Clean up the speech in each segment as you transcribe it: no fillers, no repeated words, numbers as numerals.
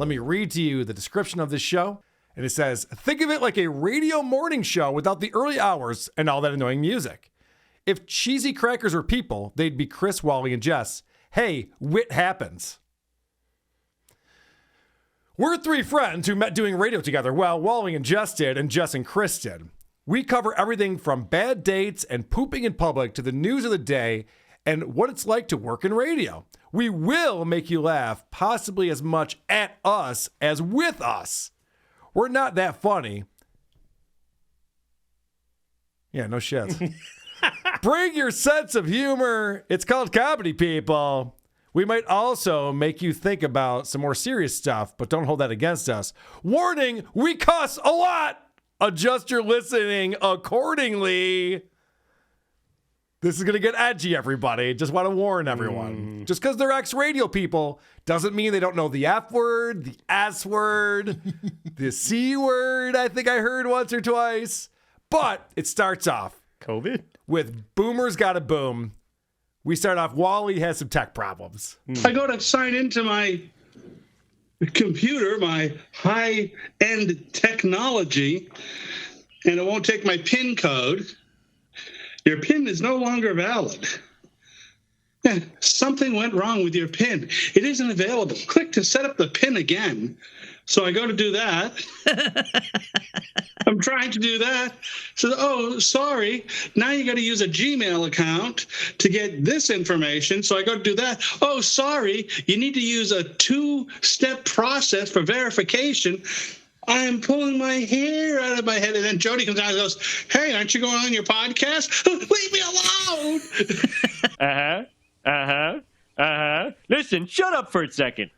Let me read to you the description of this show. And it says, think of it like a radio morning show without the early hours and all that annoying music. If cheesy crackers were people, they'd be Chris, Wally, and Jess. Hey, wit happens. We're three friends who met doing radio together. Well, Wally and Jess did, and Jess and Chris did. We cover everything from bad dates and pooping in public to the news of the day and what it's like to work in radio. We will make you laugh, possibly as much at us as with us. We're not that funny. Yeah, no shit. Bring your sense of humor. It's called comedy, people. We might also make you think about some more serious stuff, but don't hold that against us. Warning, we cuss a lot. Adjust your listening accordingly. This is going to get edgy, everybody. Just want to warn everyone. Just because they're ex-radio people doesn't mean they don't know the F word, the S word, the C word, I think I heard once or twice. But it starts off COVID with Boomers Gotta Boom. We start off, Wally has some tech problems. I go to sign into my computer, my high-end technology, and it won't take my PIN code. Your PIN is no longer valid. Something went wrong with your PIN. It isn't available. Click to set up the PIN again. So I go to do that. I'm trying to do that. So, oh, sorry. Now you got to use a Gmail account to get this information. So I go to do that. Oh, sorry. You need to use a 2-step process for verification. I'm pulling my hair out of my head. And then Jody comes out and goes, hey, aren't you going on your podcast? Leave me alone. Listen, shut up for a second.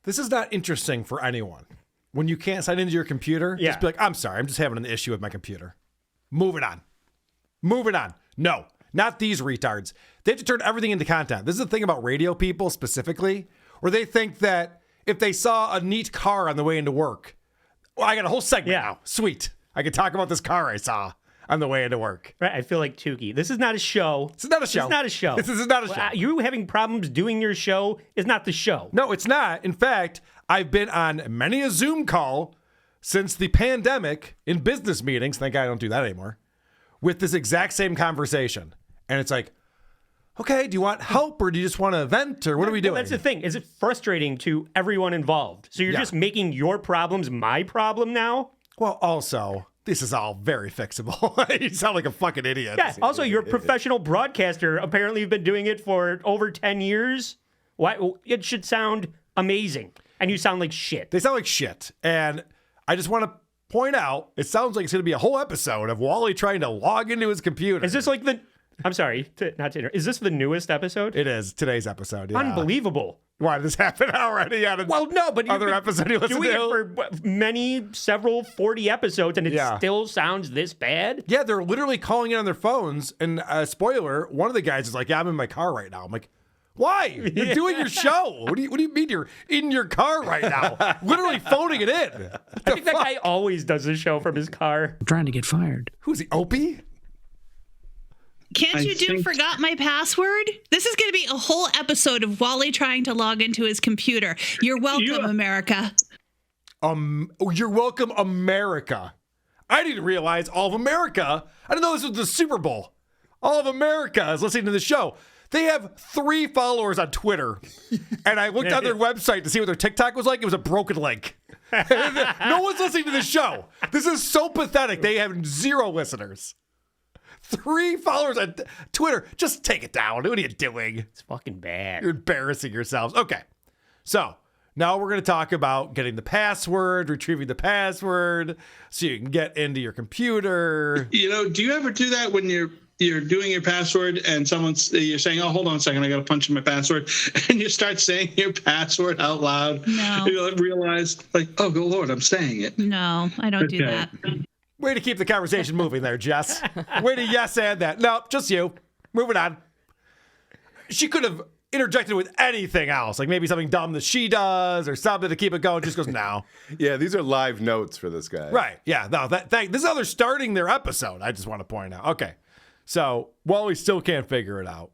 This is not interesting for anyone. When you can't sign into your computer, just be like, I'm sorry, I'm just having an issue with my computer. Moving on. No, not these retards. They have to turn everything into content. This is the thing about radio people specifically, where they think that if they saw a neat car on the way into work, well, I got a whole segment now. Sweet. I can talk about this car I saw on the way into work. Right, I feel like Tukey. This is not a show. This is not a show. This is not a show. You having problems doing your show is not the show. No, it's not. In fact, I've been on many a Zoom call since the pandemic in business meetings. Thank God I don't do that anymore. With this exact same conversation. And it's like, okay, do you want help or do you just want to vent or what are we doing? That's the thing. Is it frustrating to everyone involved? So you're just making your problems my problem now? Well, also, this is all very fixable. You sound like a fucking idiot. Yeah, also, you're a professional broadcaster. Apparently, you've been doing it for over 10 years. Why? It should sound amazing. And you sound like shit. They sound like shit. And I just want to point out, it sounds like it's going to be a whole episode of Wally trying to log into his computer. Is this like the... I'm sorry, is this the newest episode? It is, today's episode, yeah. Unbelievable. Why, did this happen already on other episode you listen to? Doing it for several 40 episodes, and it still sounds this bad? Yeah, they're literally calling in on their phones, and spoiler, one of the guys is like, yeah, I'm in my car right now. I'm like, why? You're doing your show. What do you mean you're in your car right now? Literally phoning it in. I think that guy always does the show from his car. I'm trying to get fired. Who's he, Opie? Can't you do forgot my password? This is going to be a whole episode of Wally trying to log into his computer. You're welcome, America. You're welcome, America. I didn't realize all of America. I didn't know this was the Super Bowl. All of America is listening to the show. They have 3 followers on Twitter. And I looked on their website to see what their TikTok was like. It was a broken link. No one's listening to the show. This is so pathetic. They have 0 listeners. 3 followers on Twitter. Just take it down. What are you doing? It's fucking bad. You're embarrassing yourselves. Okay. So now we're going to talk about getting the password, retrieving the password so you can get into your computer. You know, do you ever do that when you're doing your password and you're saying, oh, hold on a second, I got to punch in my password. And you start saying your password out loud. No. You realize, like, oh, good Lord, I'm saying it. No, I don't do that. Way to keep the conversation moving there, Jess. Way to yes and that. No, just you. Moving on. She could have interjected with anything else, like maybe something dumb that she does or something to keep it going. Just goes, no. Yeah, these are live notes for this guy. Right. Yeah. No, this is how they're starting their episode. I just want to point out. Okay. So Wally still can't figure it out.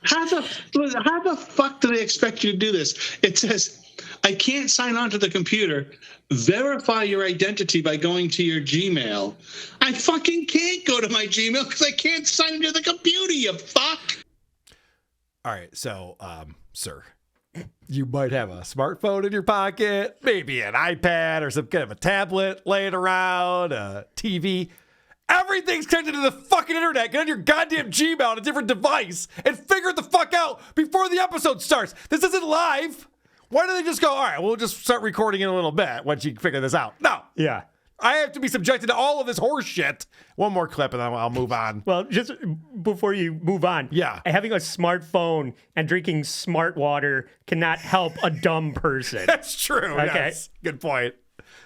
How the fuck do they expect you to do this? It says I can't sign on to the computer. Verify your identity by going to your Gmail. I fucking can't go to my Gmail because I can't sign into the computer, you fuck. All right, so, sir, you might have a smartphone in your pocket, maybe an iPad or some kind of a tablet laying around, a TV. Everything's connected to the fucking internet. Get on your goddamn Gmail on a different device and figure it the fuck out before the episode starts. This isn't live. Why do they just go, all right, we'll just start recording in a little bit once you figure this out? No. Yeah. I have to be subjected to all of this horse shit. One more clip and then I'll move on. Well, just before you move on, having a smartphone and drinking smart water cannot help a dumb person. That's true. Okay. Yes. Good point.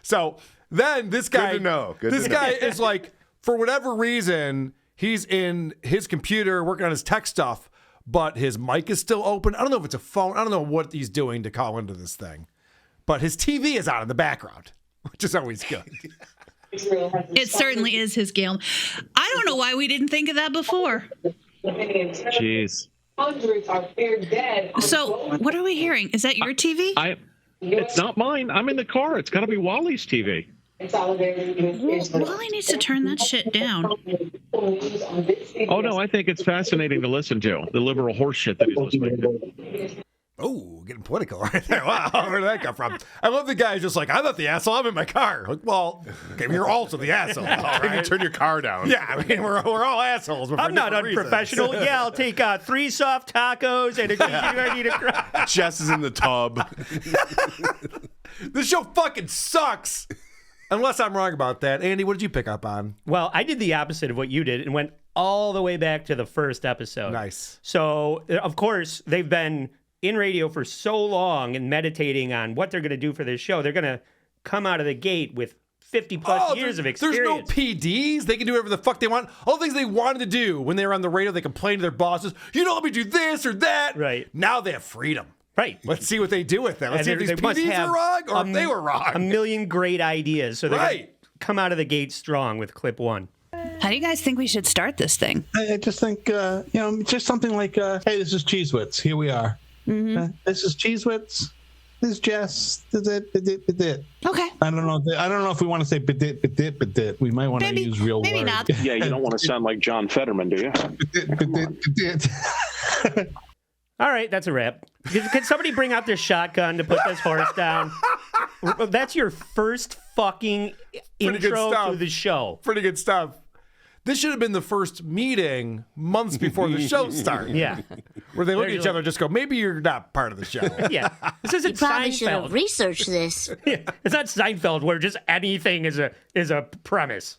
So then this guy, Good to know. This guy is like, for whatever reason, he's in his computer working on his tech stuff, but his mic is still open. I don't know if it's a phone. I don't know what he's doing to call into this thing, but his TV is on in the background, which is always good. It certainly is his game. I don't know why we didn't think of that before. Jeez. So, what are we hearing? Is that your TV? It's not mine. I'm in the car. It's got to be Wally's TV. Wally needs to turn that shit down. Oh, no, I think it's fascinating to listen to, the liberal horse shit that he's listening to. Oh, getting political right there. Wow, where did that come from? I love the guy who's just like, I'm not the asshole, I'm in my car. Like, well, okay, you're also the asshole. All right? You turn your car down. Yeah, I mean, we're all assholes. I'm not unprofessional. Yeah, I'll take 3 soft tacos and I need a Jess is in the tub. This show fucking sucks. Unless I'm wrong about that. Andy, what did you pick up on? Well, I did the opposite of what you did and went all the way back to the first episode. Nice. So, of course, they've been in radio for so long and meditating on what they're going to do for this show. They're going to come out of the gate with 50-plus years of experience. There's no PDs. They can do whatever the fuck they want. All the things they wanted to do when they were on the radio, they complained to their bosses, you don't let me do this or that. Right. Now they have freedom. Right. Let's see what they do with them. Let's see if these PDs are wrong or if they were wrong. A million great ideas. So they come out of the gate strong with clip 1. How do you guys think we should start this thing? I just think, just something like, hey, this is CheezWits. Here we are. Mm-hmm. This is CheezWits. This is Jess. Bidit. Okay. I don't know if we want to say bidit. We might want to use real words. Maybe not. Yeah, you don't want to sound like John Fetterman, do you? Bidit. All right, that's a wrap. Can somebody bring out their shotgun to put this horse down? That's your first fucking intro to the show. Pretty good stuff. This should have been the first meeting months before the show started. Yeah. Where they look at each other and just go, maybe you're not part of the show. Yeah. This isn't Probably should have Seinfeld. researched this. Yeah. It's not Seinfeld where just anything is a premise.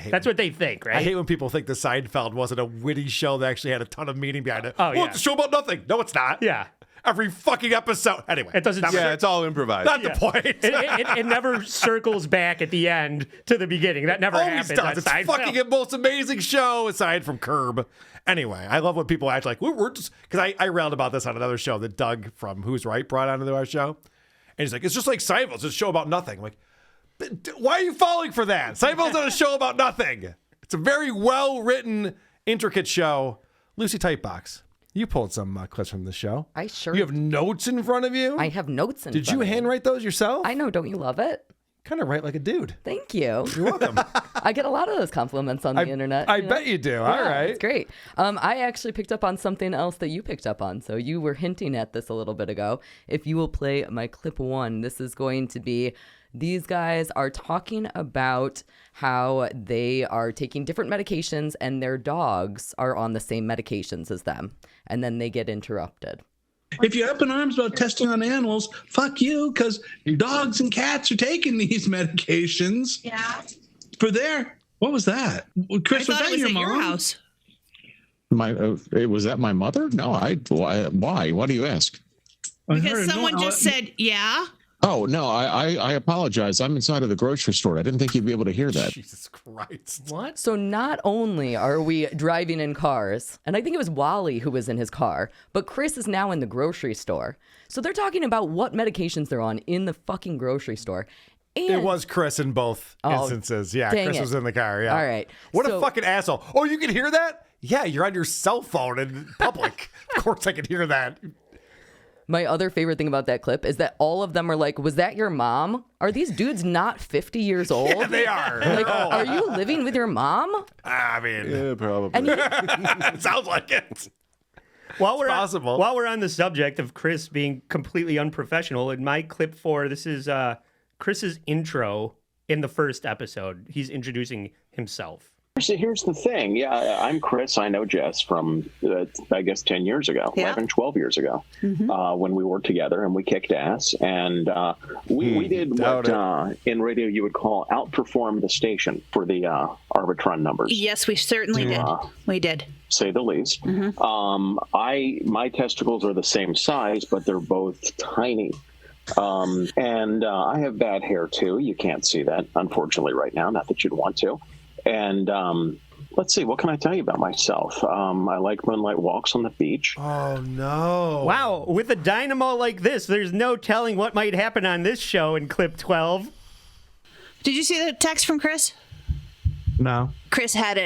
That's what they think, right? I hate when people think the Seinfeld wasn't a witty show that actually had a ton of meaning behind it. Oh, yeah. It's a show about nothing. No, it's not. Yeah. Every fucking episode. Anyway. It doesn't. It's all improvised. Not the point. It never circles back at the end to the beginning. That never Always happens. does. It's Seinfeld. fucking a most amazing show aside from Curb. Anyway, I love when people act like we're just because I railed about this on another show that Doug from Who's Right brought onto our show, and he's like, it's just like Seinfeld. It's a show about nothing. I'm like, why are you falling for that? Seinfeld's not a show about nothing. It's a very well written, intricate show. Lucy Tightbox, you pulled some clips from the show. I sure. You have notes in front of you. I have notes in Did front you of me. handwrite those yourself? I know. Don't you love it? Kind of write like a dude. Thank you. You're welcome. I get a lot of those compliments on the internet. I bet you do. All right. It's great. I actually picked up on something else that you picked up on. So you were hinting at this a little bit ago. If you will play my clip 1, this is going to be these guys are talking about how they are taking different medications and their dogs are on the same medications as them. And then they get interrupted. If you're up in arms about testing on animals, fuck you, because dogs and cats are taking these medications. Yeah. For their, what was that? Chris, I was thought that it was your at mom? your house. Was that my mother? No, why? Why do you ask? Because someone just said, yeah. Oh, no, I apologize. I'm inside of the grocery store. I didn't think you'd be able to hear that. Jesus Christ. What? So not only are we driving in cars, and I think it was Wally who was in his car, but Chris is now in the grocery store. So they're talking about what medications they're on in the fucking grocery store. And It was Chris in both instances. Yeah, dang Chris it. was in the car. Yeah. All right. What a So- fucking asshole. Oh, you can hear that? Yeah, you're on your cell phone in public. Of course I can hear that. my other favorite thing about that clip is that all of them are like, was that your mom? Are these dudes not 50 years old? Yeah, they are. Like, are you living with your mom? I mean, Yeah, probably. And it sounds like it. While we're possible. while we're on the subject of Chris being completely unprofessional, in my clip 4, this is Chris's intro in the first episode. He's introducing himself. Here's the thing. Yeah, I'm Chris. I know Jess from, I guess, 10 years ago, 11, 12 years ago, when we worked together and we kicked ass. And we did what in radio you would call outperform the station for the Arbitron numbers. Yes, we certainly did. We did. Say the least. My testicles are the same size, but they're both tiny. And I have bad hair, too. You can't see that, unfortunately, right now. Not that you'd want to. And let's see, what can I tell you about myself? I like moonlight walks on the beach. Oh, no. Wow, with a dynamo like this, there's no telling what might happen on this show in clip 12. Did you see the text from Chris? No. Chris had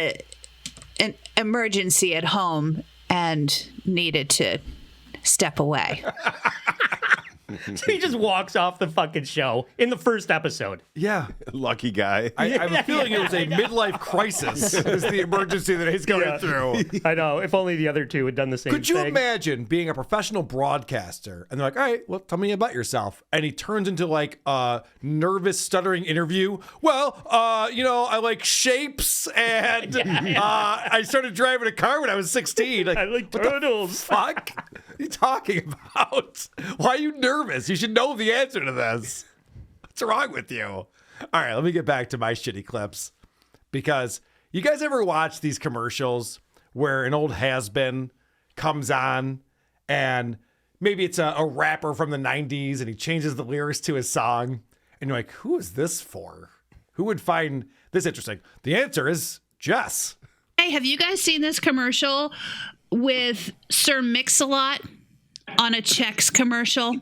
an emergency at home and needed to step away. He just walks off the fucking show in the first episode. Yeah. Lucky guy. I have a feeling it was a midlife crisis is the emergency that he's going through. I know. If only the other two had done the same thing. Could you imagine being a professional broadcaster and they're like, all right, well, tell me about yourself. And he turns into like a nervous, stuttering interview. Well, I like shapes and I started driving a car when I was 16. Like, I like what turtles. the fuck are you talking about? Why are you nervous? You should know the answer to this. What's wrong with you? All right, let me get back to my shitty clips. Because you guys ever watch these commercials where an old has-been comes on and maybe it's a rapper from the 90s and he changes the lyrics to his song and you're like, who is this for? Who would find this interesting? The answer is Jess. Hey, have you guys seen this commercial with Sir Mix-a-Lot on a Chex commercial?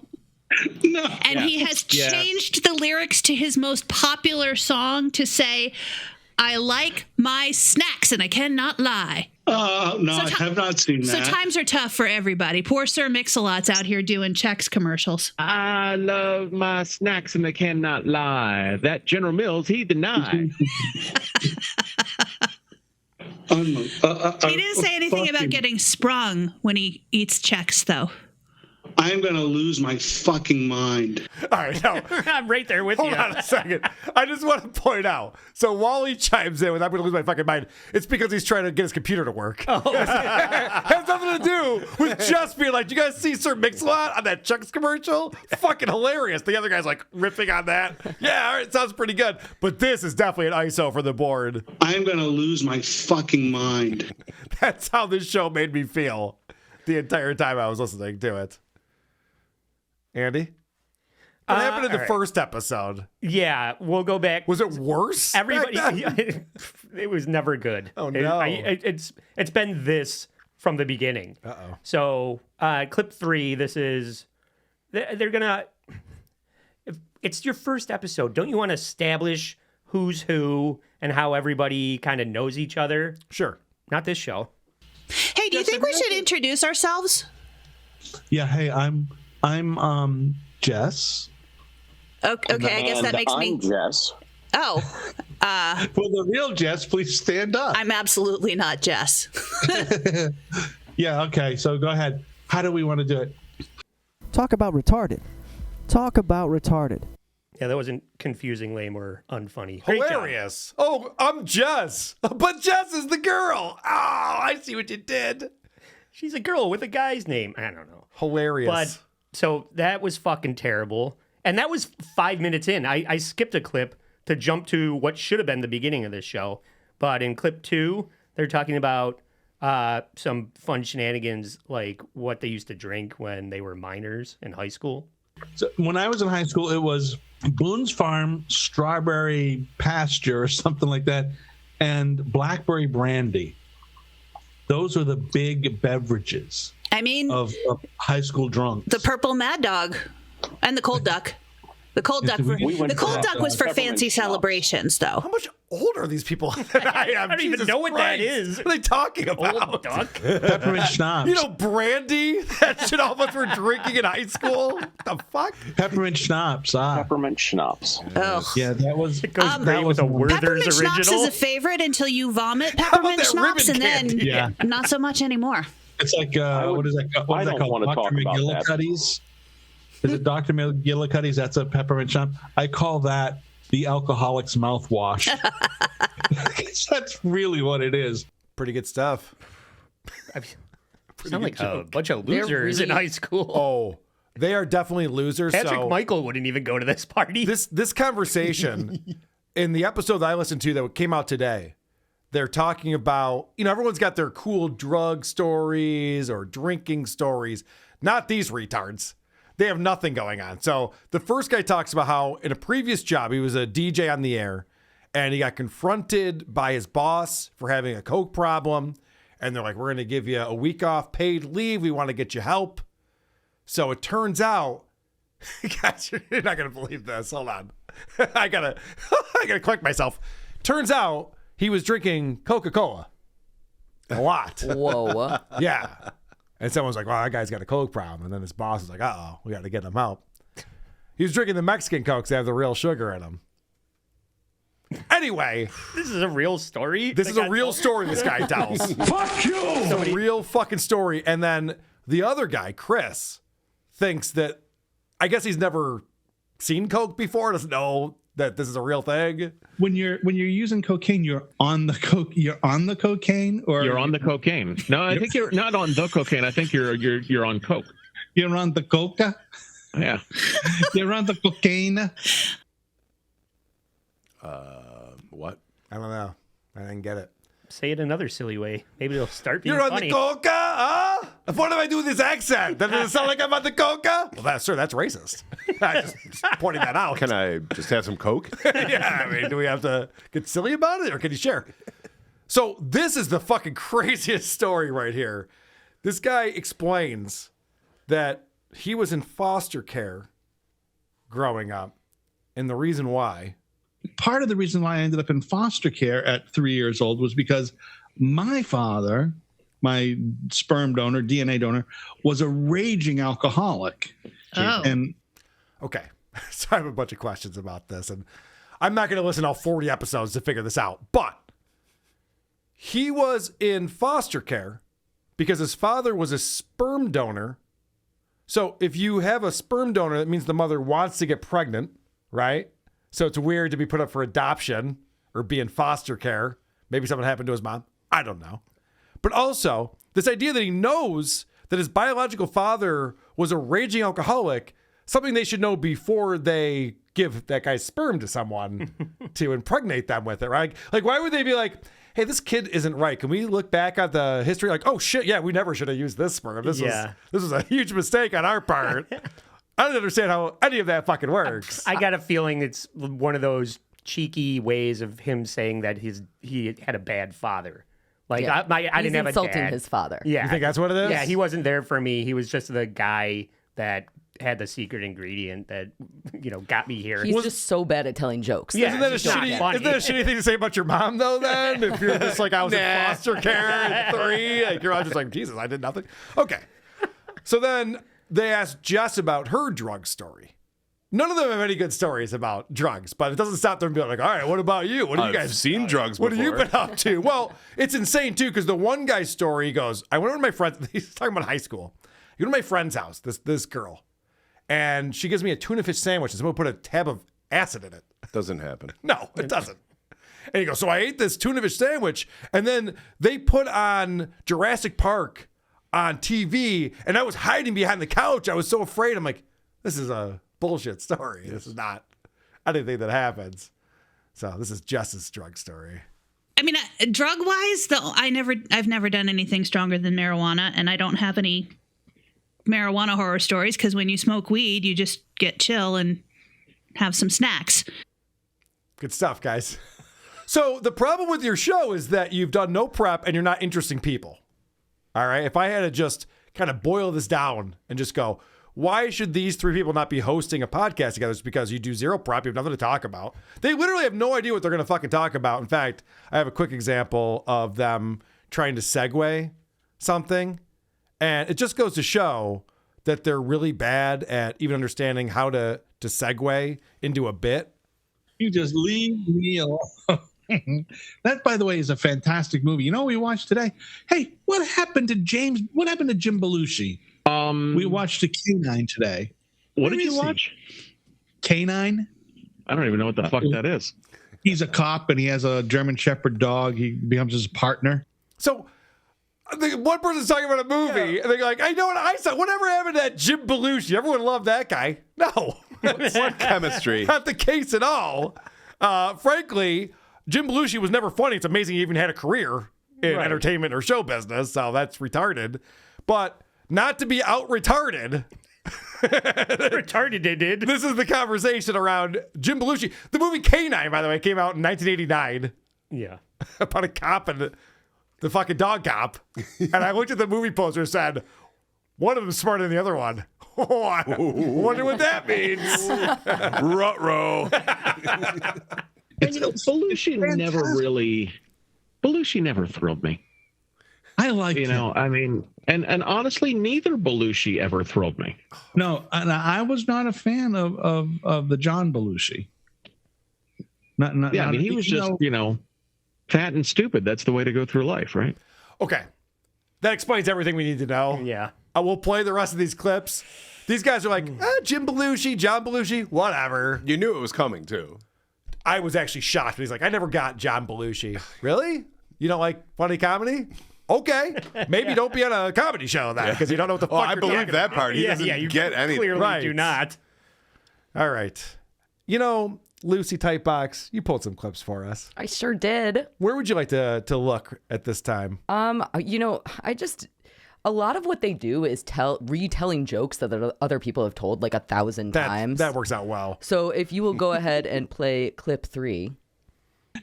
No. And he has changed the lyrics to his most popular song to say, I like my snacks and I cannot lie. No, I have not seen So that. times are tough for everybody. Poor Sir Mix-a-Lot's out here doing Chex commercials. I love my snacks and I cannot lie. That General Mills, he denied. He didn't say anything about getting sprung when he eats Chex, though. I'm going to lose my fucking mind. All right, now, I'm right there with hold you. on a second. I just want to point out. So Wally chimes in with, I'm going to lose my fucking mind. It's because he's trying to get his computer to work. Oh. Has nothing to do with just being like, you guys see Sir Mix-a-Lot on that Chuck's commercial? Fucking hilarious. The other guy's like riffing on that. Yeah, all right, sounds pretty good. But this is definitely an ISO for the board. I'm going to lose my fucking mind. That's how this show made me feel the entire time I was listening to it. Andy? What happened in the first episode? Yeah, we'll go back. Was it worse? Everybody, it was never good. Oh, no. It's been this from the beginning. Uh-oh. So clip 3, this is, they're gonna, if it's your first episode, don't you want to establish who's who and how everybody kind of knows each other? Sure. Not this show. Hey, do you think we should introduce ourselves? Yeah, hey, I'm Jess. Okay, I guess that makes me. I'm Jess. Oh, For the real Jess, please stand up. I'm absolutely not Jess. Yeah, okay, so go ahead. How do we want to do it? Talk about retarded. Talk about retarded. Yeah, that wasn't confusing, lame, or unfunny. Great job. Hilarious. Oh, I'm Jess. But Jess is the girl. Oh, I see what you did. She's a girl with a guy's name. I don't know. Hilarious. But so that was fucking terrible. And that was 5 minutes in. I skipped a clip to jump to what should have been the beginning of this show. But in clip 2, they're talking about some fun shenanigans, like what they used to drink when they were minors in high school. So when I was in high school, it was Boone's Farm strawberry pasture or something like that, and blackberry brandy. Those are the big beverages. I mean, of high school drunks. The purple Mad Dog and the Cold Duck. The cold duck. The cold duck was for peppermint fancy schnapps. celebrations, though. How much older are these people than I am? I don't even Jesus know what that Christ. is. What are they talking about? Old duck. Peppermint schnapps. You know, brandy? That shit all of us were drinking in high school? What the fuck? Peppermint schnapps. Peppermint schnapps. Oh. Yeah, that was. It goes great with a Peppermint Werther's schnapps original. is a favorite until you vomit about peppermint that schnapps, ribbon and then Yeah. not so much anymore. It's like what is that? What I is that don't called? wanna Dr. talk about that. McGillicuddy's. Is it Dr. McGillicuddy's? That's a peppermint schnapps. I call that the alcoholic's mouthwash. That's really what it is. Pretty good stuff. Sound like a bunch of losers in high school. Oh, they are definitely losers. Patrick so Michael wouldn't even go to this party. this conversation in the episode that I listened to that came out today, they're talking about, everyone's got their cool drug stories or drinking stories. Not these retards. They have nothing going on. So the first guy talks about how in a previous job, he was a DJ on the air and he got confronted by his boss for having a coke problem. And they're like, we're going to give you a week off paid leave. We want to get you help. So it turns out, guys, you're not going to believe this. Hold on. I gotta collect myself. Turns out he was drinking Coca-Cola a lot. Whoa. Yeah. And someone's like, well, that guy's got a coke problem. And then his boss is like, uh-oh, we got to get him out. He was drinking the Mexican cokes that have the real sugar in them. Anyway. This is a real story? This is a real story this guy tells. Fuck you! It's a real fucking story. And then the other guy, Chris, thinks that, I guess he's never seen coke before, doesn't know that this is a real thing. When you're using cocaine, you're on the cocaine, or You're on the cocaine. No, I think you're not on the cocaine. I think you're on coke. You're on the coca. Yeah. You're on the cocaine. What? I don't know. I didn't get it. Say it another silly way. Maybe it'll start being You're on funny. the coca, huh? What do I do with this accent? Does it sound like I'm on the coca? Well, that's racist. I just pointing that out. Can I just have some Coke? Yeah, I mean, do we have to get silly about it, or can you share? So this is the fucking craziest story right here. This guy explains that he was in foster care growing up, and the reason why. Part of the reason why I ended up in foster care at 3 years old was because my father, my sperm donor, DNA donor, was a raging alcoholic. Oh. And Okay, so I have a bunch of questions about this, and I'm not going to listen to all 40 episodes to figure this out, but he was in foster care because his father was a sperm donor. So if you have a sperm donor, that means the mother wants to get pregnant, right? So it's weird to be put up for adoption or be in foster care. Maybe something happened to his mom. I don't know. But also, this idea that he knows that his biological father was a raging alcoholic, something they should know before they give that guy's sperm to someone to impregnate them with it, right? Like, why would they be like, hey, this kid isn't right. Can we look back at the history? Like, oh, shit, yeah, we never should have used this sperm. This was a huge mistake on our part. I don't understand how any of that fucking works. I got a feeling it's one of those cheeky ways of him saying that he had a bad father. Like, Yeah. I didn't He's have a insulting dad. his father. Yeah. You think that's what it is? Yeah, he wasn't there for me. He was just the guy that had the secret ingredient that, got me here. He's just so bad at telling jokes. Yeah. Isn't that a it's not shitty? funny. Isn't that a shitty thing to say about your mom though? Then if you're just like I was in foster care at 3, like you're all just like Jesus, I did nothing. Okay, so then they asked Jess about her drug story. None of them have any good stories about drugs, but it doesn't stop them being like, all right, what about you? What have you I've guys seen drugs What before. have you been up to? Well, it's insane too because the one guy's story goes, I went over to my friend. He's talking about high school. I go to my friend's house. This girl. And she gives me a tuna fish sandwich and someone put a tab of acid in it. Doesn't happen. No, it doesn't. And he goes, so I ate this tuna fish sandwich and then they put on Jurassic Park on TV and I was hiding behind the couch. I was so afraid. I'm like, this is a bullshit story. This is not anything that happens. So this is Jess's drug story. I mean, drug wise, though, I've never done anything stronger than marijuana, and I don't have any marijuana horror stories because when you smoke weed, you just get chill and have some snacks. Good stuff, guys. So the problem with your show is that you've done no prep and you're not interesting people. All right. If I had to just kind of boil this down and just go, why should these three people not be hosting a podcast together? It's because you do zero prep. You have nothing to talk about. They literally have no idea what they're going to fucking talk about. In fact, I have a quick example of them trying to segue something. And it just goes to show that they're really bad at even understanding how to segue into a bit. You just leave me alone. That, by the way, is a fantastic movie. You know what we watched today? Hey, what happened to James? What happened to Jim Belushi? We watched a K9 today. What did you watch? K9? I don't even know what the fuck that is. He's a cop and he has a German Shepherd dog. He becomes his partner. So one person's talking about a movie and they're like, I know what I saw. Whatever happened to that Jim Belushi? Everyone loved that guy. No. What chemistry? Not the case at all. Frankly, Jim Belushi was never funny. It's amazing he even had a career in entertainment or show business. So that's retarded. But not to be out retarded. Retarded they did. This is the conversation around Jim Belushi. The movie K9, by the way, came out in 1989. Yeah. About a cop and the fucking dog cop. And I looked at the movie poster and said, one of them is smarter than the other one. Oh, I wonder what that means. Ruh-roh. And, Belushi never thrilled me. I like him. I mean, and honestly, neither Belushi ever thrilled me. No, and I was not a fan of the John Belushi. I mean, he was just, fat and stupid. That's the way to go through life, right? Okay. That explains everything we need to know. Yeah. We'll play the rest of these clips. These guys are like, Jim Belushi, John Belushi, whatever. You knew it was coming, too. I was actually shocked. He's like, I never got John Belushi. Really? You don't like funny comedy? Okay. Maybe don't be on a comedy show then, because you don't know what the fuck I you're believe talking that about. part. He doesn't get anything. Clearly do not. All right. Lucy Tightbox, you pulled some clips for us. I sure did. Where would you like to look at this time? A lot of what they do is retelling jokes that other people have told like 1,000 times. That works out well. So if you will go ahead and play clip 3.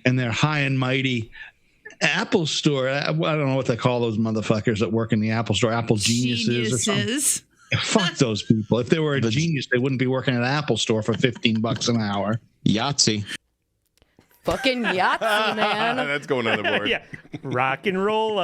And they're high and mighty. Apple Store, I don't know what they call those motherfuckers that work in the Apple Store, Apple Geniuses. Or something. Fuck those people. If they were a genius, they wouldn't be working at an Apple Store for $15 an hour. Yahtzee. Fucking Yahtzee, man. That's going on the board. Yeah. Rock and roll.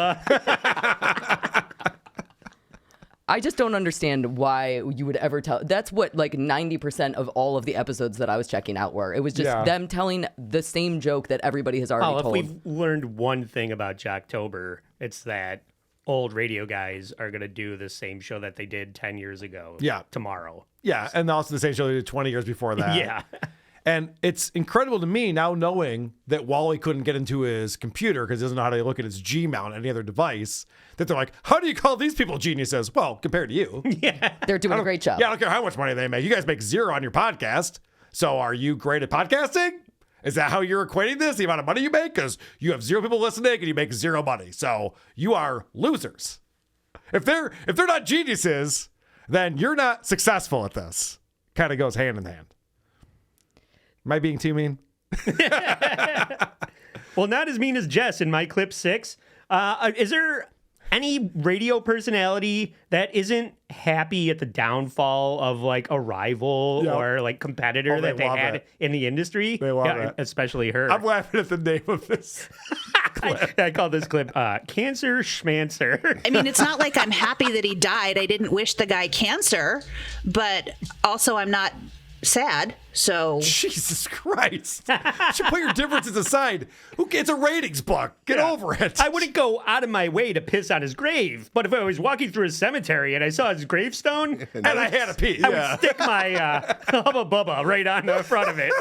I just don't understand why you would ever tell. That's what like 90% of all of the episodes that I was checking out were. It was just them telling the same joke that everybody has already told. If we've learned one thing about Jocktober, it's that old radio guys are going to do the same show that they did 10 years ago tomorrow. Yeah, and also the same show they did 20 years before that. Yeah. And it's incredible to me now knowing that Wally couldn't get into his computer because he doesn't know how to look at his Gmail on any other device, that they're like, how do you call these people geniuses? Well, compared to you. Yeah. They're doing a great job. Yeah, I don't care how much money they make. You guys make zero on your podcast. So are you great at podcasting? Is that how you're equating this? The amount of money you make? Because you have zero people listening and you make zero money. So you are losers. If they're not geniuses, then you're not successful at this. Kind of goes hand in hand. Am I being too mean? Well, not as mean as Jess in my clip 6. Is there any radio personality that isn't happy at the downfall of like a rival or like competitor that they had in the industry? They love it. Especially her. I'm laughing at the name of this. I call this clip Cancer Schmancer. I mean, it's not like I'm happy that he died. I didn't wish the guy cancer, but also I'm not sad. So Jesus Christ. You should put your differences aside. It's a ratings book. Get over it. I wouldn't go out of my way to piss on his grave, but if I was walking through a cemetery and I saw his gravestone and I had a pee, I would stick my Hubba Bubba right on the front of it.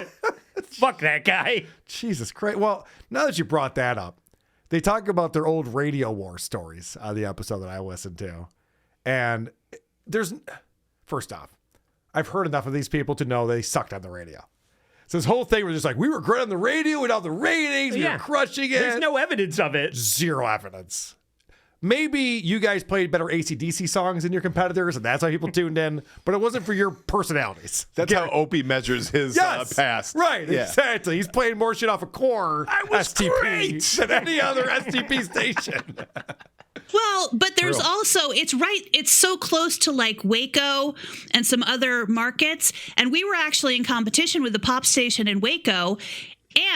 Fuck that guy. Jesus Christ. Well, now that you brought that up, they talk about their old radio war stories on the episode that I listened to. And first off, I've heard enough of these people to know they sucked on the radio. So this whole thing was just like, we were great on the radio and all the ratings, we were crushing it. There's no evidence of it. Zero evidence. Maybe you guys played better AC/DC songs than your competitors, and that's why people tuned in, but it wasn't for your personalities. That's how Opie measures his past. Right, exactly. He's playing more shit off a core STP than any other STP station. Well, but there's also, it's so close to like Waco and some other markets. And we were actually in competition with the pop station in Waco.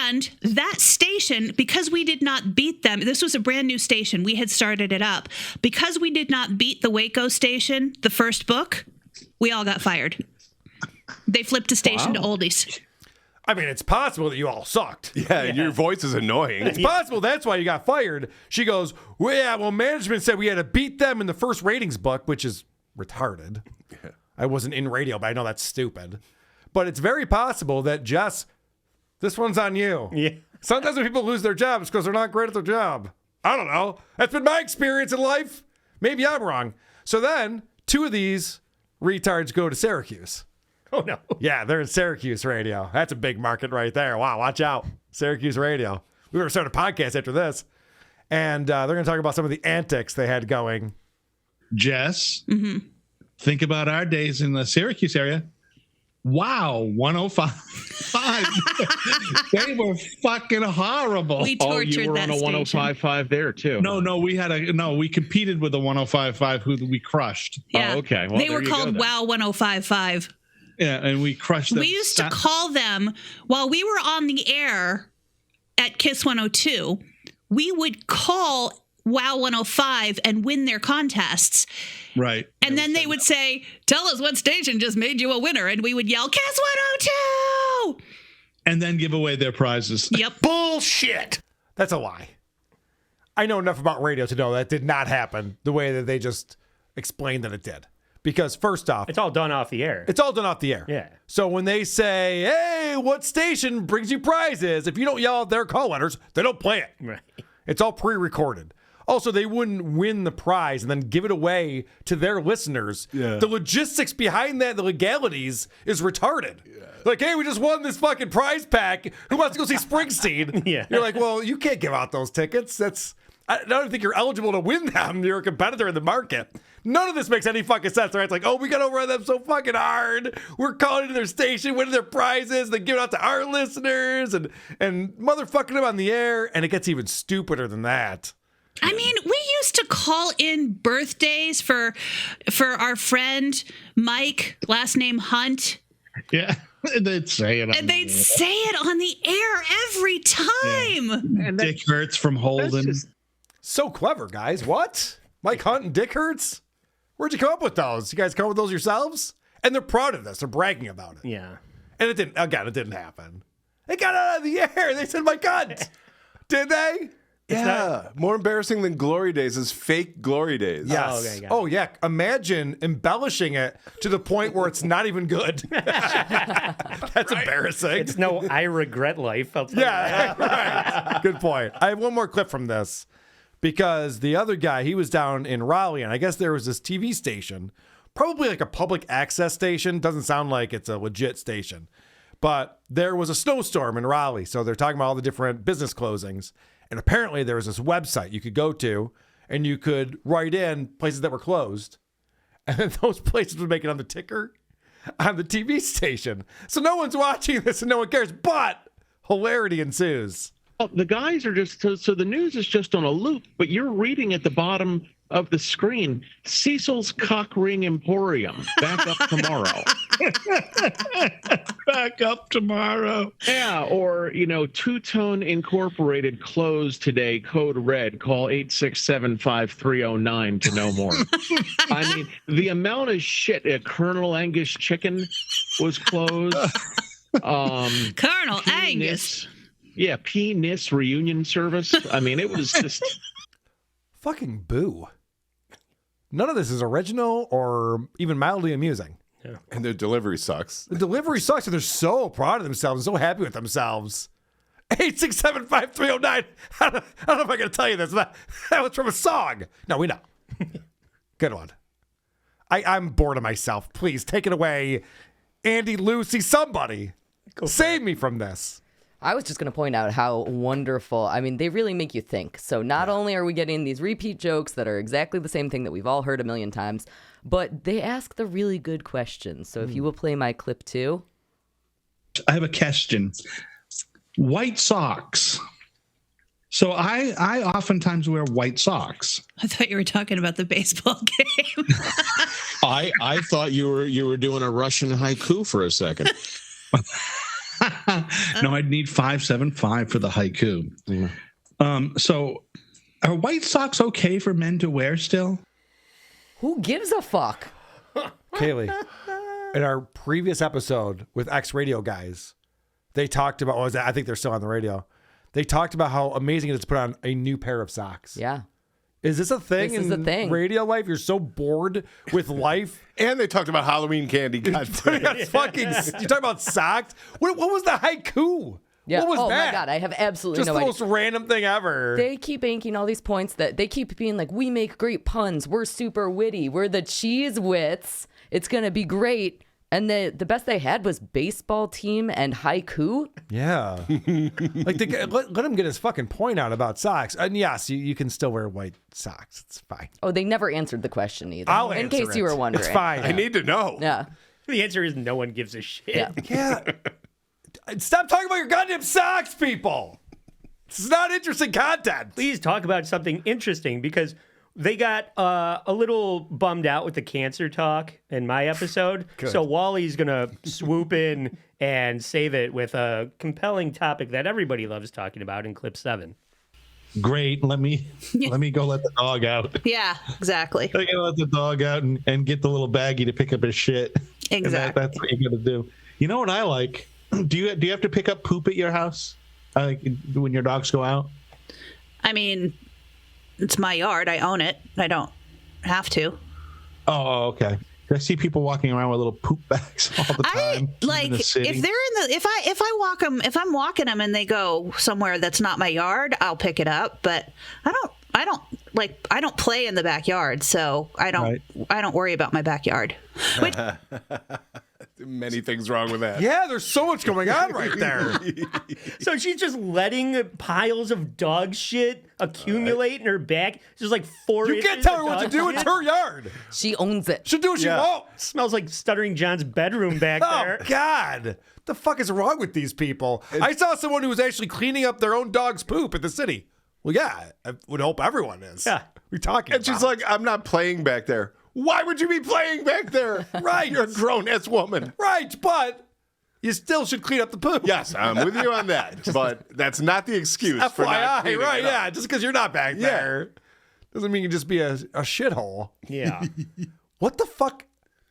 And that station, because we did not beat them, this was a brand new station. We had started it up. Because we did not beat the Waco station, the first book, we all got fired. They flipped a station to oldies. I mean, it's possible that you all sucked. Yeah, your voice is annoying. It's possible that's why you got fired. She goes, well, management said we had to beat them in the first ratings book, which is retarded. Yeah. I wasn't in radio, but I know that's stupid. But it's very possible that Jess, this one's on you. Yeah. Sometimes when people lose their jobs because they're not great at their job. I don't know. That's been my experience in life. Maybe I'm wrong. So then 2 of these retards go to Syracuse. Oh, no. Yeah, they're in Syracuse radio. That's a big market right there. Wow, watch out. Syracuse radio. We were starting a podcast after this. And they're going to talk about some of the antics they had going. Jess, think about our days in the Syracuse area. Wow, 105.5. They were fucking horrible. We tortured you were that on a station. 105.5 there, too. No, we competed with the 105.5 who we crushed. Yeah. Oh, okay. Well, they there were you go called then. Wow 105.5. Yeah, and we crushed them. We used to call them, while we were on the air at KISS 102, we would call Wow 105 and win their contests. Right. And then they would say, tell us what station just made you a winner. And we would yell, KISS 102! And then give away their prizes. Yep. Bullshit! That's a lie. I know enough about radio to know that did not happen the way that they just explained that it did. Because first off, It's all done off the air. it's all done off the air. Yeah. So when they say, hey, what station brings you prizes? If you don't yell out their call letters, they don't play it. Right. It's all pre-recorded. Also, they wouldn't win the prize and then give it away to their listeners. Yeah. The logistics behind that, the legalities, is retarded. Yeah. Like, hey, we just won this fucking prize pack. Who wants to go see Springsteen? Yeah. You're like, well, you can't give out those tickets. I don't think you're eligible to win them. You're a competitor in the market. None of this makes any fucking sense, right? It's like, oh, we got to run them so fucking hard. We're calling into their station, winning their prizes, they give it out to our listeners and motherfucking them on the air. And it gets even stupider than that. I mean, we used to call in birthdays for our friend Mike, last name Hunt. Yeah. They'd say it. And they'd say it on the air every time. Yeah. And Dick Hertz from Holden. So clever, guys. What? Mike Hunt and Dick Hertz? Where'd you come up with those? You guys come up with those yourselves? And they're proud of this. They're bragging about it. Yeah. And it didn't happen. They got it out of the air. They said, my cunt. Did they? Yeah. More embarrassing than Glory Days is fake Glory Days. Yes. Okay, oh, yeah. Imagine embellishing it to the point where it's not even good. That's embarrassing. It's no I regret life. I'll tell you that. Right. Good point. I have one more clip from this because the other guy, he was down in Raleigh, and I guess there was this TV station, probably like a public access station. Doesn't sound like it's a legit station. But there was a snowstorm in Raleigh, so they're talking about all the different business closings. And apparently there was this website you could go to and you could write in places that were closed. And then those places would make it on the ticker on the TV station. So no one's watching this and no one cares, but hilarity ensues. Well, the guys are just, so the news is just on a loop, but you're reading at the bottom of the screen, Cecil's Cock Ring Emporium, back up tomorrow. Back up tomorrow. Yeah, or, Two-Tone Incorporated closed today, code red, call 867-5309 to know more. I mean, the amount of shit, Colonel Angus Chicken was closed. Colonel Angus. Yeah, P-NIS reunion service. I mean, it was just... Fucking boo. None of this is original or even mildly amusing. Yeah. And their delivery sucks. The delivery sucks, and they're so proud of themselves and so happy with themselves. 867-5309. I don't know if I can tell you this. That was from a song. No, we know. Good one. I'm bored of myself. Please take it away. Andy, Lucy, somebody. Save me from this. I was just going to point out how wonderful. I mean, they really make you think. So not only are we getting these repeat jokes that are exactly the same thing that we've all heard a million times, but they ask the really good questions. So if you will play my clip too. I have a question. White socks. So I oftentimes wear white socks. I thought you were talking about the baseball game. I thought you were doing a Russian haiku for a second. No, I'd need 575 for the haiku. Yeah. So are white socks okay for men to wear still? Who gives a fuck? Kaylee, in our previous episode with ex-radio guys, they talked about, I think they're still on the radio. They talked about how amazing it is to put on a new pair of socks. Yeah. Is this a thing This is in a thing. radio life? You're so bored with life. And they talked about Halloween candy. God damn. That's fucking, you talking about socks? What was the haiku? Yeah. What was oh that? my God, I have absolutely Just no the idea. most random thing ever. They keep banking all these points that they keep being like, we make great puns. We're super witty. We're the CheezWits. It's going to be great. And the best they had was baseball team and haiku. Yeah. Like, let him get his fucking point out about socks. And yes, you can still wear white socks. It's fine. Oh, they never answered the question either. I'll in answer case you it. were wondering. It's fine. I need to know. Yeah. The answer is no one gives a shit. Yeah. Yeah. Stop talking about your goddamn socks, people. This is not interesting content. Please talk about something interesting because they got a little bummed out with the cancer talk in my episode. Good. So Wally's going to swoop in and save it with a compelling topic that everybody loves talking about in clip 7. Great. Let me go let the dog out. Yeah, exactly. I gotta let the dog out and get the little baggie to pick up his shit. And Exactly. that's what you gotta do. You know what I like? Do you have to pick up poop at your house? When your dogs go out? I mean, it's my yard. I own it. I don't have to. Oh, okay. I see people walking around with little poop bags all the time. Like in the city. if they're in the if I walk them, if I'm walking them and they go somewhere that's not my yard, I'll pick it up. But I don't play in the backyard, so I don't worry about my backyard. Which, Many things wrong with that. Yeah, there's so much going on right there. So she's just letting piles of dog shit accumulate in her back. Just like 4 You inches can't tell her of what to dog do. It's shit. her yard. She owns it. She'll do what she wants. Smells like Stuttering John's bedroom back there. Oh, God. The fuck is wrong with these people? I saw someone who was actually cleaning up their own dog's poop at the city. Well, yeah, I would hope everyone is. Yeah. We're talking And she's like, I'm not playing back there. Why would you be playing back there? Right. You're a grown-ass woman. right, but you still should clean up the poop. Yes, I'm with you on that. But that's not the excuse for not FYI, cleaning right, it up. yeah. Just because you're not back there doesn't mean you can just be a shithole. Yeah. What the fuck?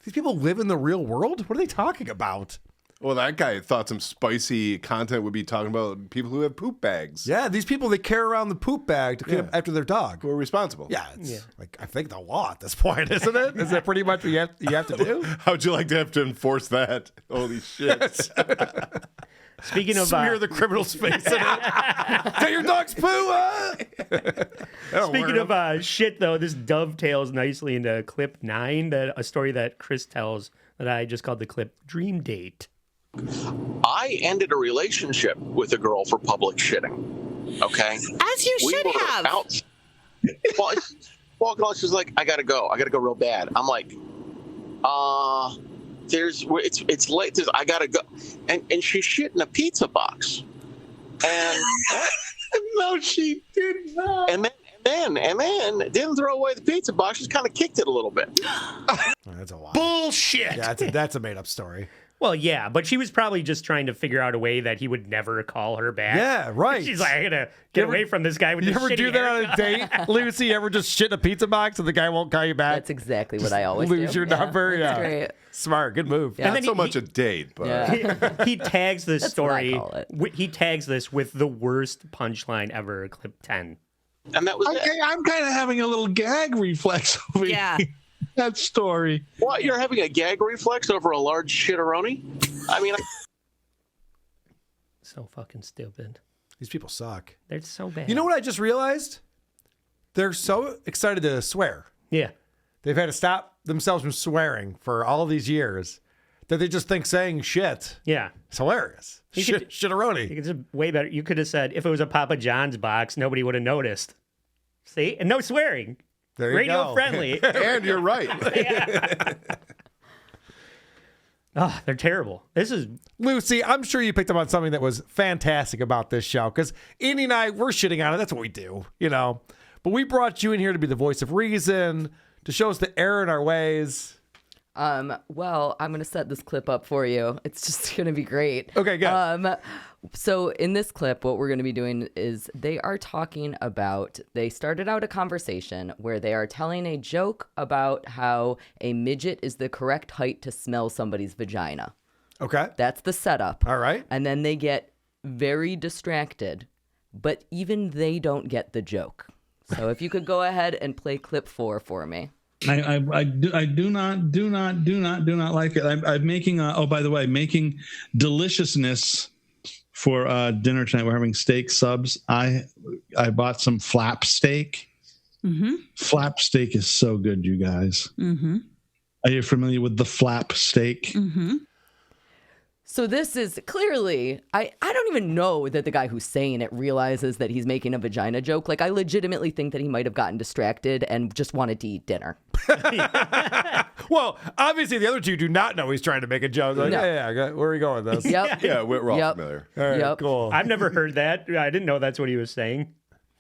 These people live in the real world? What are they talking about? Well, that guy thought some spicy content would be talking about people who have poop bags. Yeah, these people, they carry around the poop bag to clean up after their dog. Who are responsible. Yeah, it's like, I think the law at this point, isn't it? Is that pretty much what you have to do? How'd you like to have to enforce that? Holy shit. Speaking of Smear the criminal's face in it. Got your dog's poo, huh? Speaking of shit, though, this dovetails nicely into clip 9, a story that Chris tells that I just called the clip Dream Date. I ended a relationship with a girl for public shitting. Okay? as you should were have. Well, walking along, she's like, I gotta go real bad. I'm like, it's late. I gotta go. And she shit in a pizza box. And No, she did not. and then didn't throw away the pizza box. Just kind of kicked it a little bit. That's a lie. Bullshit. Yeah, that's a made up story. Well, yeah, but she was probably just trying to figure out a way that he would never call her back. Yeah, right. She's like, I gotta get away from this guy with You this ever shitty do that on a haircut. date, Lucy? You ever just shit in a pizza box and the guy won't call you back? That's exactly what I always Lose do. your number. That's Yeah, great. smart, good move. Yeah. And Not then so much a date, but Yeah. He tags this That's what I story. call it. He tags this with the worst punchline ever, clip 10. And that was it. Okay, I'm kind of having a little gag reflex over Yeah. that story. What? You're having a gag reflex over a large shitteroni? I mean, So fucking stupid. These people suck. They're so bad. You know what I just realized? They're so excited to swear. Yeah. They've had to stop themselves from swearing for all of these years that they just think saying shit Yeah. is hilarious. You could- Shitteroni. It's way better. You could have said, if it was a Papa John's box, nobody would have noticed. See? And no swearing. There you Radio go. friendly. and you're right. Oh, they're terrible. This is Lucy, I'm sure you picked up on something that was fantastic about this show because Andy and I, we're shitting on it. That's what we do, you know. But we brought you in here to be the voice of reason, to show us the error in our ways. Well, I'm going to set this clip up for you. It's just going to be great. Okay, good. So in this clip, what we're going to be doing is they are talking about, they started out a conversation where they are telling a joke about how a midget is the correct height to smell somebody's vagina. Okay. That's the setup. All right. And then they get very distracted, but even they don't get the joke. So if you could go ahead and play clip 4 for me. I do not like it. I'm making by the way, making deliciousness for dinner tonight. We're having steak subs. I bought some flap steak. Mm-hmm. Flap steak is so good, you guys. Mm-hmm. Are you familiar with the flap steak? Mm-hmm. So this is clearly, I don't even know that the guy who's saying it realizes that he's making a vagina joke. Like, I legitimately think that he might have gotten distracted and just wanted to eat dinner. Well, obviously the other two do not know he's trying to make a joke. Like, No. yeah, where are we going with this? Yep. Yeah, we're all Yep. familiar. All right, Yep. cool. I've never heard that. I didn't know that's what he was saying.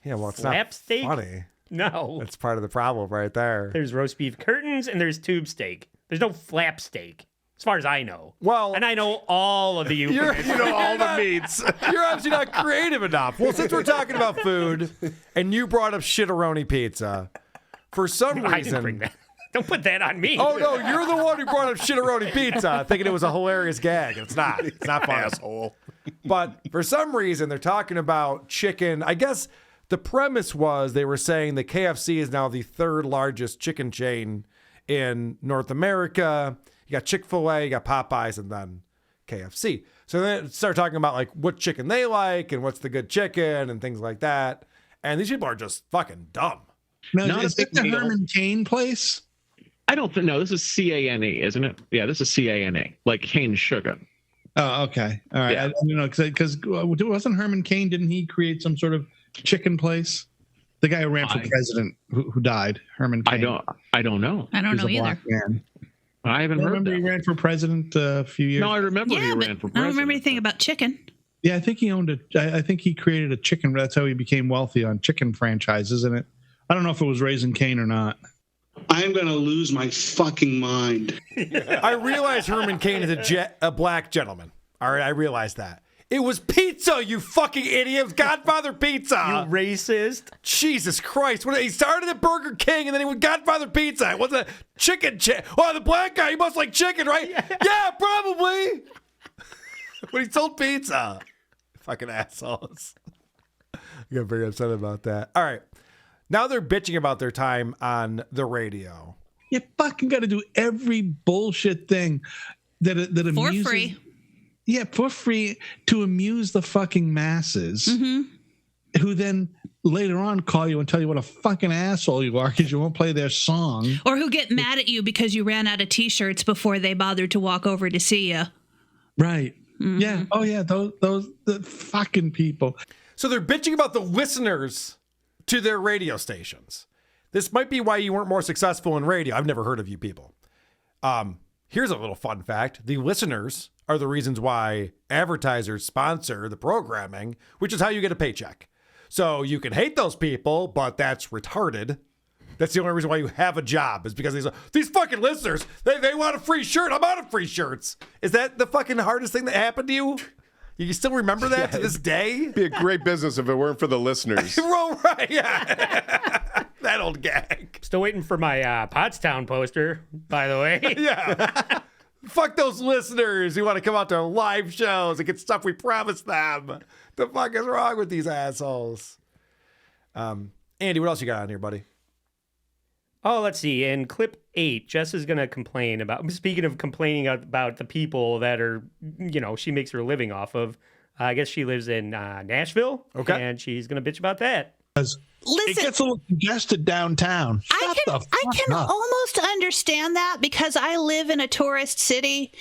Yeah, well, it's Flap not steak? funny. No. That's part of the problem right there. There's roast beef curtains and there's tube steak. There's no flap steak, as far as I know. Well, and I know all of the you euphemisms. know all the meats. You're obviously not creative enough. Well, since we're talking about food, and you brought up shitteroni pizza, for some reason, I didn't bring that. Don't put that on me. Oh no, you're the one who brought up shitteroni pizza, thinking it was a hilarious gag. It's not. It's not funny. Asshole. But for some reason, they're talking about chicken. I guess the premise was they were saying that KFC is now the third largest chicken chain in North America. You got Chick-fil-A, you got Popeyes, and then KFC. So then start talking about like what chicken they like and what's the good chicken and things like that. And these people are just fucking dumb. No, Not is a big it the deal. Herman Cain place? I don't think. No, this is CANE, isn't it? Yeah, this is CANE, like cane sugar. Oh, okay. All right. Yeah. Because wasn't Herman Cain? Didn't he create some sort of chicken place? The guy who ran for president, who died, Herman Cain. I don't know. I don't know He's a either. black man. I haven't heard Remember that. he ran for president a few years. No, I remember Yeah, he but ran for I president. don't remember anything about chicken. Yeah, I think he owned I think he created a chicken. That's how he became wealthy on chicken franchises. And I don't know if it was Raising Cane or not. I am going to lose my fucking mind. I realize Herman Cain is a black gentleman. All right, I realize that. It was pizza, you fucking idiot. It was Godfather Pizza. You racist. Jesus Christ. He started at Burger King and then he went Godfather Pizza. It wasn't a chicken. Oh, the black guy, he must like chicken, right? Yeah, probably. But he sold pizza. Fucking assholes. I got very upset about that. All right. Now they're bitching about their time on the radio. You fucking got to do every bullshit thing that For amuses. free. Yeah, for free to amuse the fucking masses, who then later on call you and tell you what a fucking asshole you are because you won't play their song. Or who get mad at you because you ran out of T-shirts before they bothered to walk over to see you. Right. Yeah. Oh, yeah. Those the fucking people. So they're bitching about the listeners to their radio stations. This might be why you weren't more successful in radio. I've never heard of you people. Here's a little fun fact. The listeners are the reasons why advertisers sponsor the programming, which is how you get a paycheck. So you can hate those people, but that's retarded. That's the only reason why you have a job is because these fucking listeners, they want a free shirt. I'm out of free shirts. Is that the fucking hardest thing that happened to you? You still remember that to this day? It'd be a great business if it weren't for the listeners. Well, right, yeah. That old gag. Still waiting for my Pottstown poster, by the way. Yeah. Fuck those listeners who want to come out to our live shows and get stuff we promised them. The fuck is wrong with these assholes? Andy, what else you got on here, buddy? Oh, let's see. In clip 8, Jess is going to complain about, speaking of complaining about the people that are, she makes her living off of. I guess she lives in Nashville. Okay. And she's going to bitch about that. It gets a little congested downtown. I can almost understand that because I live in a tourist city,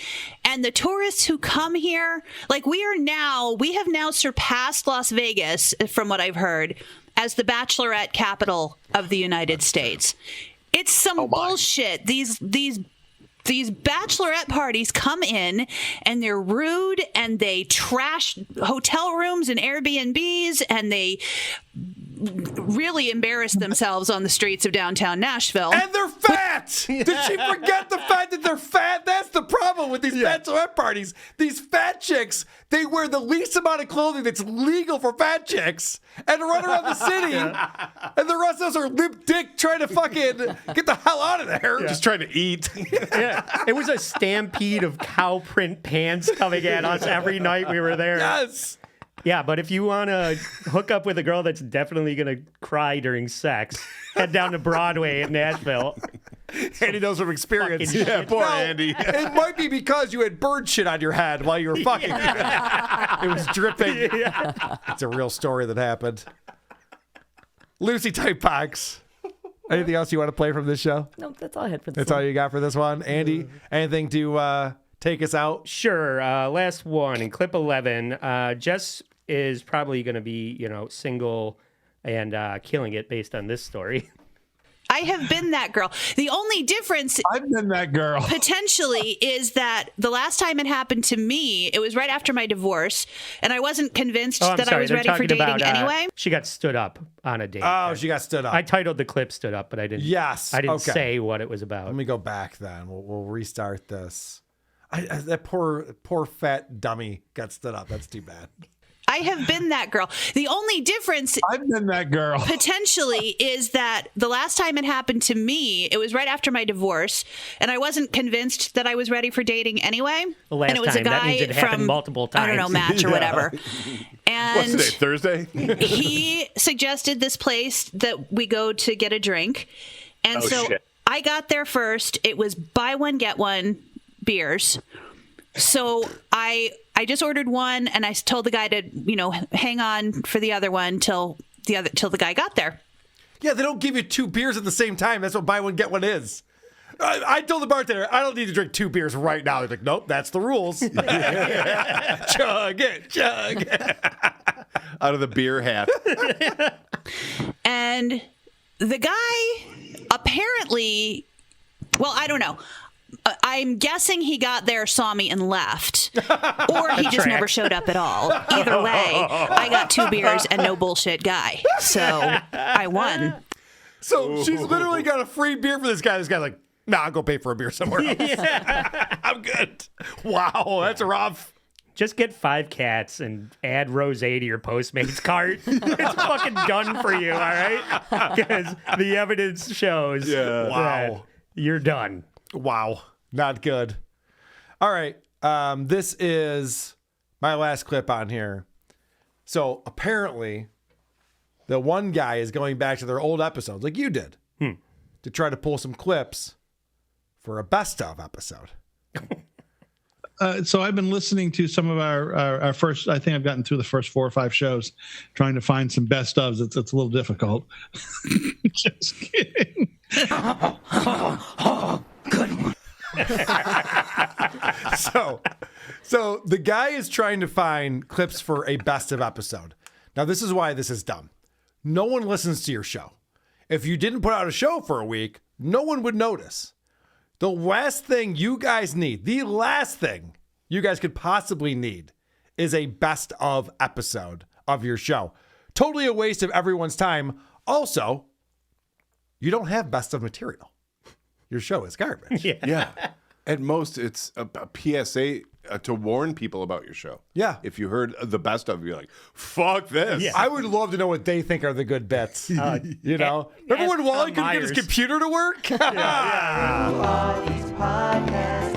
and the tourists who come here, like we have now surpassed Las Vegas, from what I've heard, as the bachelorette capital of the United States. It's some bullshit. These these bachelorette parties come in and they're rude and they trash hotel rooms and Airbnbs and they really embarrass themselves on the streets of downtown Nashville. And they're fat! Did she forget the fact that they're fat? That's the problem with these bachelorette parties. These fat chicks, they wear the least amount of clothing that's legal for fat chicks and run around the city. And the rest of us are limp dick trying to fucking get the hell out of there. Just trying to eat. Yeah, it was a stampede of cow print pants coming at us every night we were there. Yes. Yeah, but if you want to hook up with a girl that's definitely going to cry during sex, head down to Broadway in Nashville. Andy knows from experience. Fucking shit. Poor Andy. It might be because you had bird shit on your head while you were fucking. It was dripping. Yeah. It's a real story that happened. Lucy Tightbox. Anything else you want to play from this show? Nope, that's all I had for this That's all you got for this one? Andy, anything to take us out? Sure. Last one in clip 11. Jess is probably going to be, single and killing it based on this story. I have been that girl. The only difference I've been that girl. potentially is that the last time it happened to me, it was right after my divorce, and I wasn't convinced I'm that sorry, I was they're ready for talking dating about, anyway. She got stood up on a date. Oh, she got stood up. I titled the clip "Stood Up," but I didn't. Yes. I didn't Okay. say what it was about. Let me go back then. We'll restart this. That poor fat dummy got stood up. That's too bad. I have been that girl. The only difference I've been that girl. potentially is that the last time it happened to me, it was right after my divorce, and I wasn't convinced that I was ready for dating anyway. The last and it was time. a guy That means it happened from multiple times. I don't know, Match or whatever. What's And today, Thursday? he suggested this place that we go to get a drink. And Oh, so shit. I got there first. It was buy one, get one beers. So I just ordered one and I told the guy to, hang on for the other one till the guy got there. Yeah, they don't give you 2 beers at the same time. That's what buy one, get one is. I told the bartender, I don't need to drink 2 beers right now. They're like, nope, that's the rules. Chug it, chug it. Out of the beer hat. And the guy apparently, well, I don't know. I'm guessing he got there, saw me, and left. Or he just never showed up at all. Either way, I got 2 beers and no bullshit guy. So I won. So she's literally got a free beer for this guy. This guy's like, nah, I'll go pay for a beer somewhere else. I'm good. Wow, that's rough. Just get 5 cats and add rosé to your Postmates cart. It's fucking done for you, all right? Because the evidence shows that you're done. Wow, not good. All right, this is my last clip on here. So apparently, the one guy is going back to their old episodes, like you did, to try to pull some clips for a best of episode. So I've been listening to some of our first. I think I've gotten through the first 4 or 5 shows, trying to find some best ofs. It's a little difficult. Just kidding. Good one. So the guy is trying to find clips for a best of episode. Now, this is why this is dumb. No one listens to your show. If you didn't put out a show for a week, no one would notice. The last thing you guys need, the last thing you guys could possibly need is a best of episode of your show. Totally a waste of everyone's time. Also, you don't have best of material. Your show is garbage. Yeah. At most, it's a PSA to warn people about your show. Yeah. If you heard the best of, you're like, fuck this. I would love to know what they think are the good bits. Remember when Wally couldn't get his computer to work? Wally's podcast.